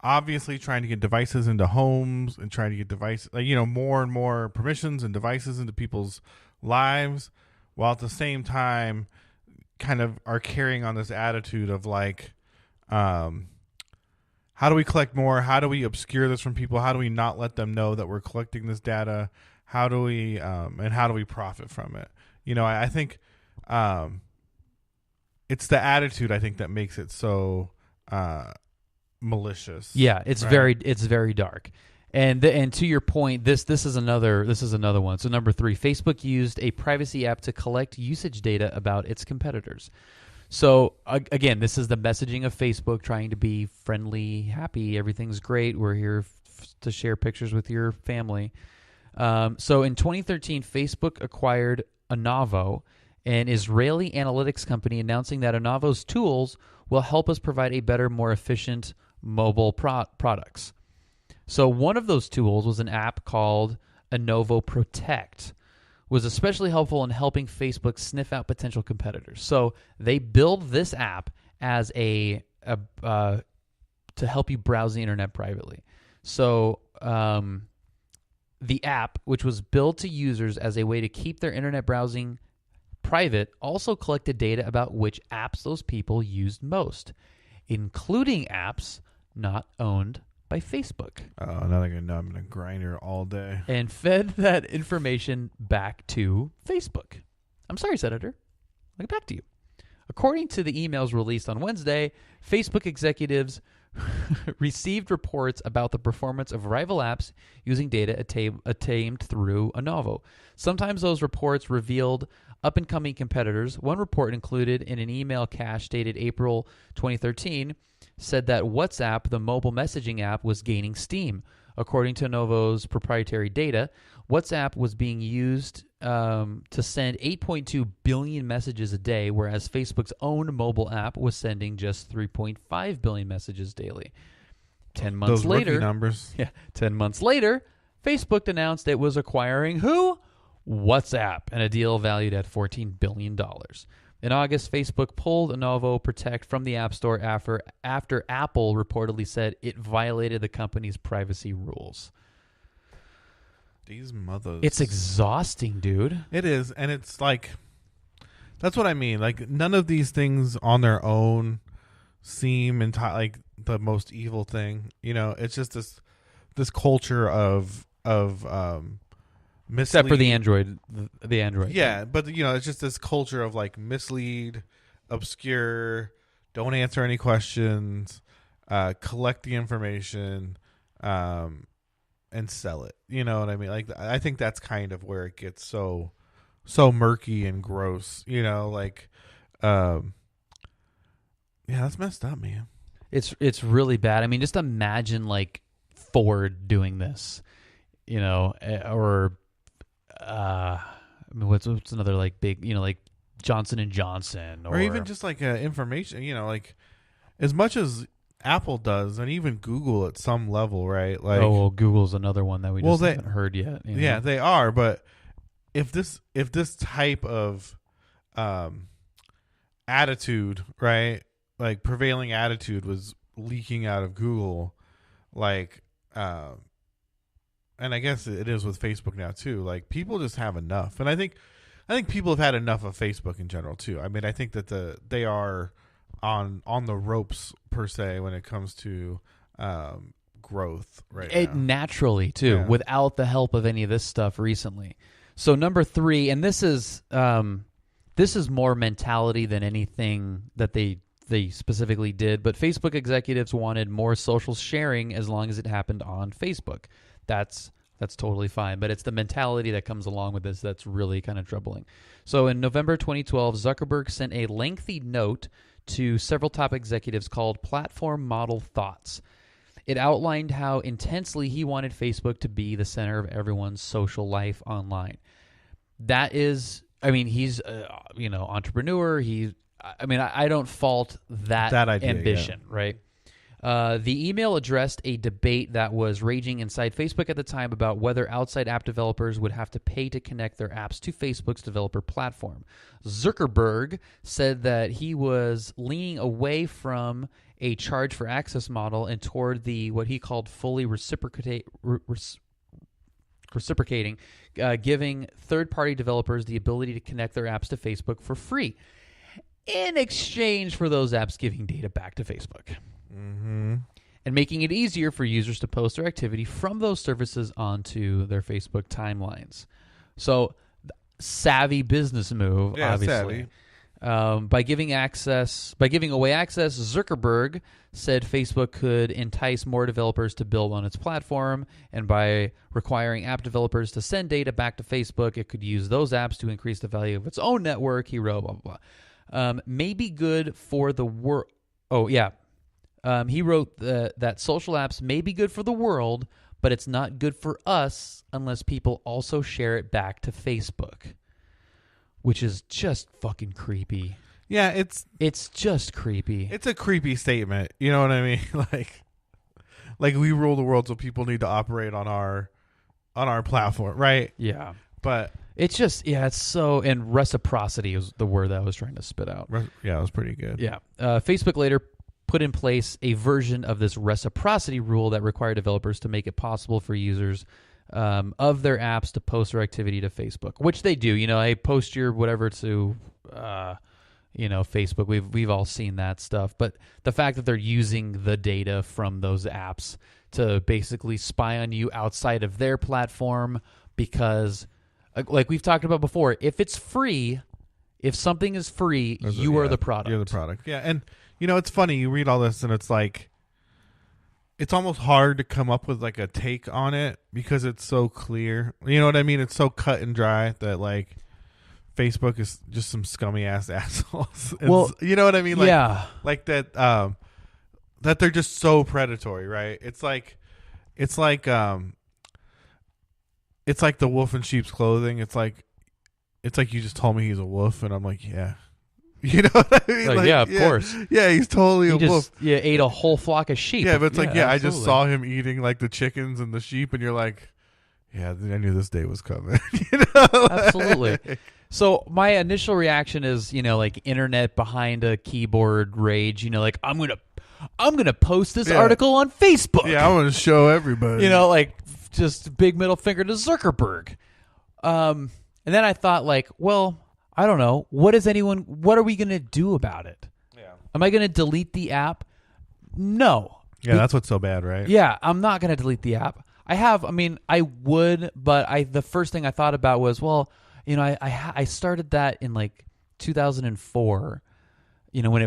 obviously trying to get devices into homes and trying to get devices, more and more permissions and devices into people's lives, while at the same time kind of are carrying on this attitude of like, how do we collect more? How do we obscure this from people? How do we not let them know that we're collecting this data? How do we, and how do we profit from it? I think it's the attitude, I think, that makes it so malicious. Yeah, it's right? very dark. And to your point, this is another one. So number 3, Facebook used a privacy app to collect usage data about its competitors. So again, this is the messaging of Facebook trying to be friendly, happy, everything's great. We're here to share pictures with your family. So in 2013, Facebook acquired Anavo, an Israeli analytics company, announcing that Anavo's tools will help us provide a better, more efficient mobile products. So one of those tools was an app called Anavo Protect, was especially helpful in helping Facebook sniff out potential competitors. So they build this app as to help you browse the internet privately. So the app, which was billed to users as a way to keep their internet browsing private, also collected data about which apps those people used most, including apps not owned by Facebook. Oh, now they're going to know I'm going to Grindr all day. And fed that information back to Facebook. I'm sorry, Senator. I'll get back to you. According to the emails released on Wednesday, Facebook executives received reports about the performance of rival apps using data attained through Anovo. Sometimes those reports revealed up-and-coming competitors. One report included in an email cache dated April 2013 said that WhatsApp, the mobile messaging app, was gaining steam. According to Anovo's proprietary data, WhatsApp was being used to send 8.2 billion messages a day, whereas Facebook's own mobile app was sending just 3.5 billion messages daily. 10 months Those later, rookie numbers. yeah, 10 months later, Facebook announced it was acquiring who? WhatsApp, and a deal valued at $14 billion. In August, Facebook pulled Anovo Protect from the App Store after Apple reportedly said it violated the company's privacy rules. These mothers. It's exhausting, dude. It is, and it's like, that's what I mean. Like, none of these things on their own seem like the most evil thing. You know, it's just this culture of Except for the Android. The Android. Yeah, but you know, it's just this culture of like mislead, obscure, don't answer any questions, collect the information, and sell it. You know what I mean? Like, I think that's kind of where it gets so murky and gross. You know, like, yeah, that's messed up, man. It's really bad. I mean, just imagine like Ford doing this, you know, or I mean, what's another like big, you know, like Johnson and Johnson, or even just like information. You know, like as much as Apple does, and even Google at some level, right? Like, oh, well, Google's another one that we just haven't heard yet. You know? Yeah, they are. But if this type of attitude, right, like prevailing attitude, was leaking out of Google, like, and I guess it is with Facebook now too. Like, people just have enough, and I think people have had enough of Facebook in general too. I mean, I think that they are on the ropes per se when it comes to growth right now. Naturally too, Yeah. without the help of any of this stuff recently. So number 3, and this is more mentality than anything that they specifically did, but Facebook executives wanted more social sharing as long as it happened on Facebook. That's totally fine, but it's the mentality that comes along with this that's really kind of troubling. So in November 2012, Zuckerberg sent a lengthy note to several top executives called Platform Model Thoughts. It outlined how intensely he wanted Facebook to be the center of everyone's social life online. That is, I mean, he's entrepreneur. I don't fault that idea, ambition, right? The email addressed a debate that was raging inside Facebook at the time about whether outside app developers would have to pay to connect their apps to Facebook's developer platform. Zuckerberg said that he was leaning away from a charge for access model and toward the what he called fully reciprocating, giving third-party developers the ability to connect their apps to Facebook for free in exchange for those apps giving data back to Facebook. Mm-hmm. And making it easier for users to post their activity from those services onto their Facebook timelines. So, savvy business move, Yeah, obviously. savvy. By giving away access, Zuckerberg said Facebook could entice more developers to build on its platform, and by requiring app developers to send data back to Facebook, it could use those apps to increase the value of its own network. He wrote, blah, blah, blah. May be good for the world. Oh, yeah. He wrote that social apps may be good for the world, but it's not good for us unless people also share it back to Facebook, which is just fucking creepy. Yeah, It's just creepy. it's a creepy statement. You know what I mean? like we rule the world, so people need to operate on our platform, right? Yeah. But It's just, it's so, and reciprocity is the word that I was trying to spit out. yeah, it was pretty good. Yeah. Facebook later put in place a version of this reciprocity rule that required developers to make it possible for users of their apps to post their activity to Facebook, which they do. Hey, post your whatever to, Facebook. We've all seen that stuff. But the fact that they're using the data from those apps to basically spy on you outside of their platform, because, like we've talked about before, if it's free, if something is free, you are the product. You're the product. Yeah, and it's funny. You read all this, and it's like, it's almost hard to come up with like a take on it because it's so clear. You know what I mean? It's so cut and dry that like Facebook is just some scummy ass assholes. Well, you know what I mean? Like, yeah, like that. That they're just so predatory, right? It's like the wolf in sheep's clothing. It's like you just told me he's a wolf, and I'm like, yeah. You know what I mean? Like, yeah, of course. Yeah, he's totally a wolf. Yeah, ate a whole flock of sheep. Yeah, but it's absolutely. I just saw him eating like the chickens and the sheep, and you're like, yeah, I knew this day was coming. Absolutely. So my initial reaction is, like internet behind a keyboard rage. Like I'm gonna post this article on Facebook. Yeah, I want to show everybody. Like just big middle finger to Zuckerberg. And then I thought, like, well, I don't know. What are we going to do about it? Yeah. Am I going to delete the app? No. Yeah, that's what's so bad, right? Yeah, I'm not going to delete the app. I would, but the first thing I thought about was, well, I started that in like 2004. When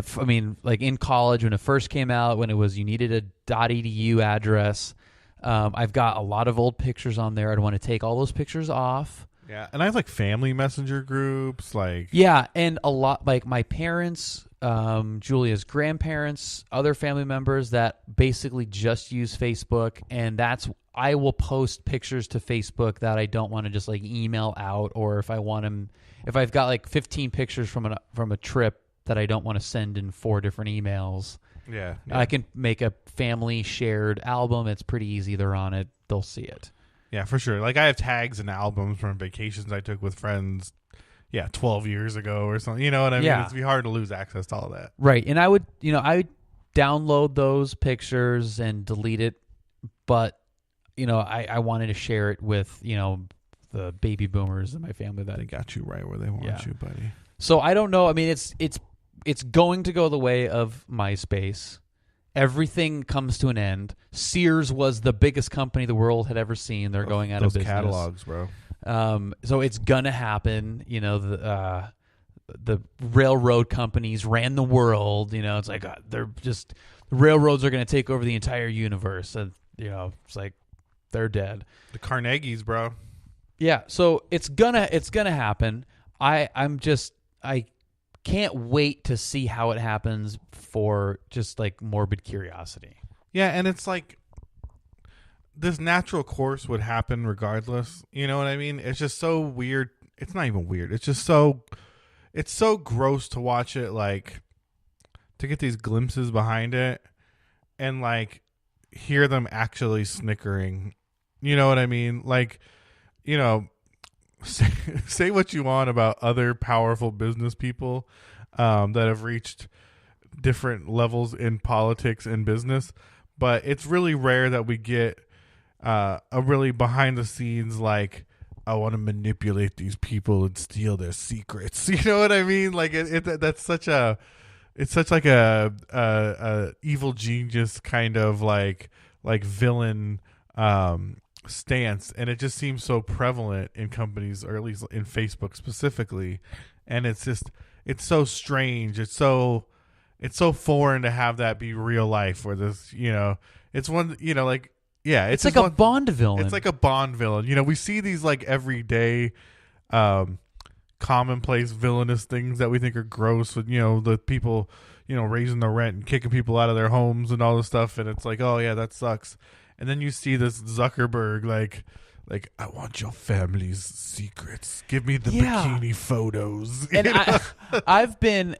in college when it first came out, when it was you needed a .edu address. I've got a lot of old pictures on there. I'd want to take all those pictures off. Yeah, and I have like family messenger groups, like and a lot like my parents, Julia's grandparents, other family members that basically just use Facebook, and I will post pictures to Facebook that I don't want to just like email out, or if I've got like 15 pictures from a trip that I don't want to send in 4 different emails. Yeah. I can make a family shared album. It's pretty easy. They're on it. They'll see it. Yeah, for sure. Like I have tags and albums from vacations I took with friends, 12 years ago or something. You know what I mean? Yeah. It'd be hard to lose access to all that. Right. And I would download those pictures and delete it. But, I wanted to share it with, the baby boomers in my family that They got you right where they want you, buddy. So I don't know. I mean, it's going to go the way of MySpace. Everything comes to an end. Sears was the biggest company the world had ever seen. They're going out of business. Those catalogs, bro. So it's gonna happen. The railroad companies ran the world. It's like they're just the railroads are gonna take over the entire universe, and it's like they're dead. The Carnegies, bro. Yeah. So it's gonna happen. I can't wait to see how it happens for just like morbid curiosity. Yeah, and it's like this natural course would happen regardless. You know what I mean? It's just so weird. It's not even weird. It's just it's so gross to watch it, like to get these glimpses behind it and like hear them actually snickering. You know what I mean? Like, say what you want about other powerful business people that have reached different levels in politics and business, but it's really rare that we get a really behind the scenes like, I want to manipulate these people and steal their secrets. You know what I mean? Like that's such a evil genius kind of like villain stance, and it just seems so prevalent in companies, or at least in Facebook specifically, and it's so strange. It's so foreign to have that be real life, where this it's one it's like a Bond villain. It's like a Bond villain. We see these like everyday commonplace villainous things that we think are gross, with the people raising the rent and kicking people out of their homes and all this stuff, and it's like, oh yeah, that sucks. And then you see this Zuckerberg like I want your family's secrets. Give me the bikini photos. And I've been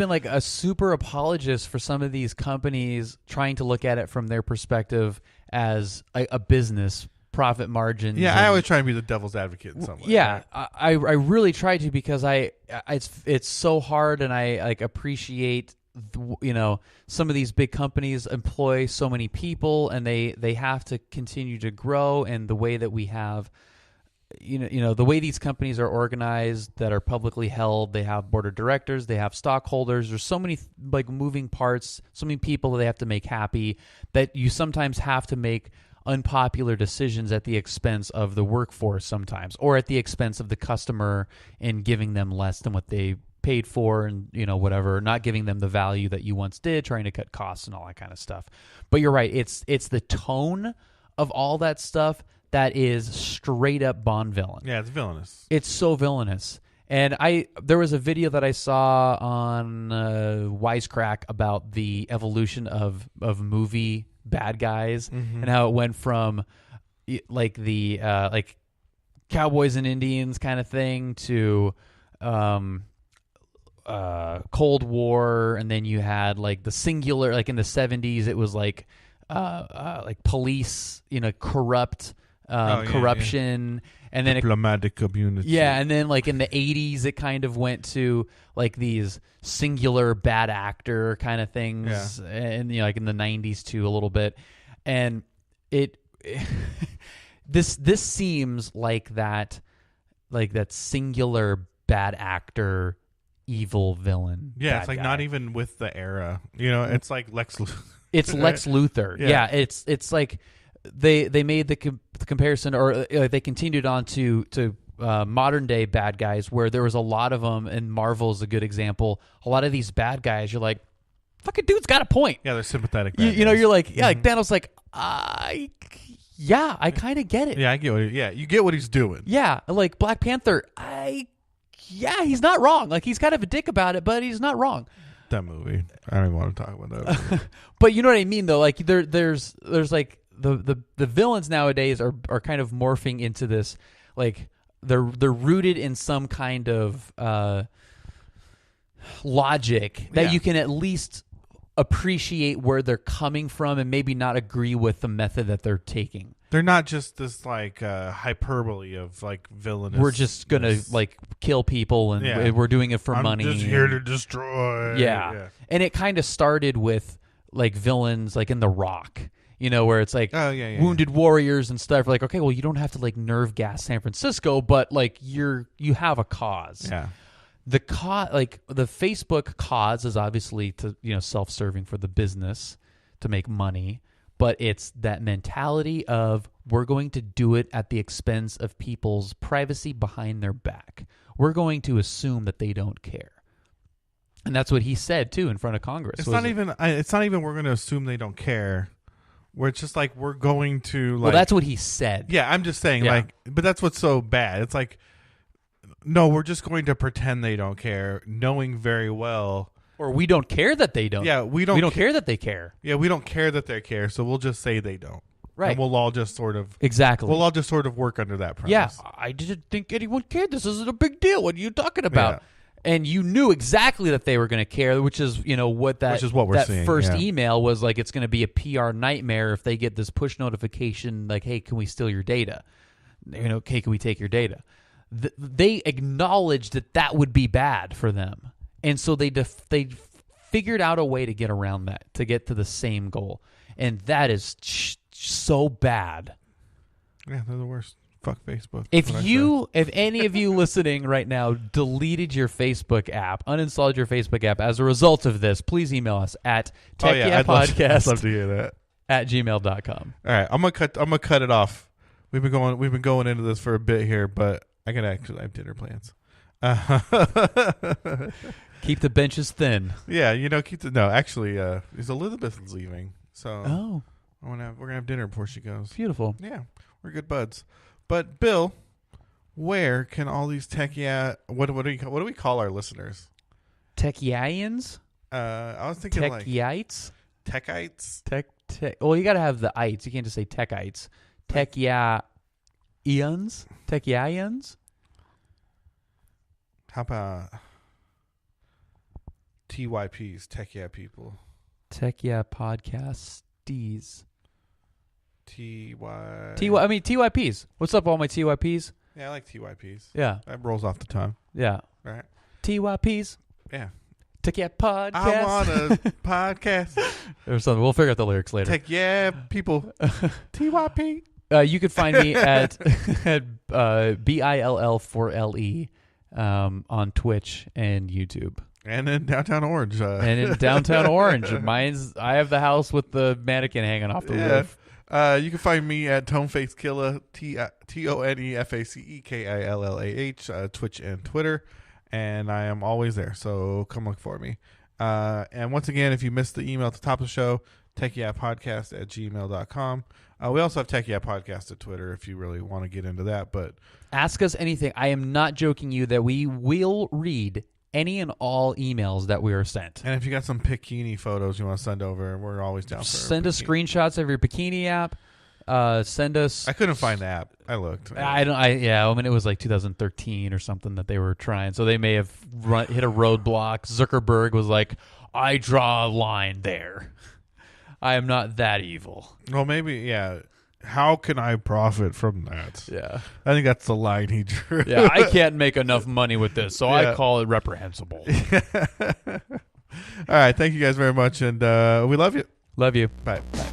like a super apologist for some of these companies trying to look at it from their perspective as a business profit margins. Yeah, I always try and be the devil's advocate in some way. Yeah, right? I really try to, because it's so hard, and I like appreciate some of these big companies employ so many people, and they have to continue to grow. And the way that we have, the way these companies are organized that are publicly held, they have board of directors, they have stockholders. There's so many like moving parts, so many people that they have to make happy, that you sometimes have to make unpopular decisions at the expense of the workforce sometimes, or at the expense of the customer, and giving them less than what they paid for, and whatever, not giving them the value that you once did, trying to cut costs and all that kind of stuff. But you're right, it's the tone of all that stuff that is straight up Bond villain. Yeah, it's villainous. It's so villainous. And there was a video that I saw on Wisecrack about the evolution of movie bad guys, and how it went from like the like cowboys and Indians kind of thing to Cold War, and then you had like the singular, like in the 70s it was like police, corrupt corruption. And then diplomatic community. Yeah, and then like in the 80s it kind of went to like these singular bad actor kind of things, and like in the 90s too a little bit. And it this seems like that singular bad actor evil villain. Yeah, it's like guy. not even with the era. It's like Lex Luthor. It's Lex Luthor. Yeah, it's like they made the comparison, or they continued on to modern day bad guys, where there was a lot of them, and Marvel is a good example. A lot of these bad guys, you're like, fucking dude's got a point. Yeah, they're sympathetic. You're like, like Thanos, like, I kind of get it. Yeah, I get what. You get what he's doing. Yeah, like Black Panther, he's not wrong. Like, he's kind of a dick about it, but he's not wrong. That movie, I don't even want to talk about that. But you know what I mean, though. Like there's like the villains nowadays are kind of morphing into this, like they're rooted in some kind of logic that you can at least appreciate where they're coming from, and maybe not agree with the method that they're taking. They're not just this like hyperbole of like villainous. We're just gonna like kill people, and we're doing it for money. I'm just here to destroy. Yeah. And it kind of started with like villains like in The Rock, where it's like wounded warriors and stuff. Like, okay, well, you don't have to like nerve gas San Francisco, but like you have a cause. Yeah. The Facebook cause is obviously to self-serving for the business to make money. But it's that mentality of, we're going to do it at the expense of people's privacy behind their back. We're going to assume that they don't care. And that's what he said, too, in front of Congress. It's not even we're going to assume they don't care. Where it's just like, we're going to like... Well, that's what he said. Yeah, I'm just saying, but that's what's so bad. It's like, no, we're just going to pretend they don't care, knowing very well... Or we don't care that they don't. Yeah, we don't care that they care. Yeah, we don't care that they care, so we'll just say they don't. Right. And we'll all just sort of... Exactly. We'll all just sort of work under that premise. Yeah, I didn't think anyone cared. This isn't a big deal. What are you talking about? Yeah. And you knew exactly that they were going to care, which is, what we're seeing. First email was like, it's going to be a PR nightmare if they get this push notification like, hey, can we steal your data? Hey, can we take your data? They acknowledged that would be bad for them. And so they figured out a way to get around that, to get to the same goal. And that is so bad. Yeah, they're the worst. Fuck Facebook. If any of you listening right now deleted your Facebook app, uninstalled your Facebook app as a result of this, please email us at techyeahpodcast I'd love to hear that. at gmail.com. All right, I'm gonna cut it off. We've been going into this for a bit here, but I have dinner plans. Keep the benches thin. Yeah, actually, is Elizabeth leaving, so we're gonna have dinner before she goes. Beautiful. Yeah, we're good buds. But Bill, where can all these what do we call our listeners? Techians? I was thinking Techyites? Techites. Well, you got to have the ites. You can't just say techites. Techyians? Techyians? How about TYPs, Tech Yeah People? Tech Yeah Podcasties. TYPs. What's up, all my TYPs? Yeah, I like TYPs. Yeah. That rolls off the tongue. Yeah. Right. TYPs. Yeah. Tech Yeah Podcast. I'm on a podcast. or something. We'll figure out the lyrics later. Tech Yeah, people. TYP. You can find me at BILL4LE on Twitch and YouTube. And in downtown Orange. And in downtown Orange. I have the house with the mannequin hanging off the roof. You can find me at ToneFaceKilla, ToneFaceKillah, Twitch and Twitter. And I am always there, so come look for me. And once again, if you missed the email at the top of the show, techyeahpodcast@gmail.com. We also have Tech Yeah Podcast at Twitter if you really want to get into that. But ask us anything. I am not joking you that we will read any and all emails that we are sent. And if you got some bikini photos you want to send over, we're always down for Send us screenshots of your bikini app. Send us. I couldn't find the app. I looked. I mean, it was like 2013 or something that they were trying. So they may have hit a roadblock. Zuckerberg was like, I draw a line there. I am not that evil. Well, maybe, yeah. How can I profit from that? Yeah. I think that's the line he drew. Yeah, I can't make enough money with this, so Yeah. I call it reprehensible. All right. Thank you guys very much, and we love you. Love you. Bye. Bye.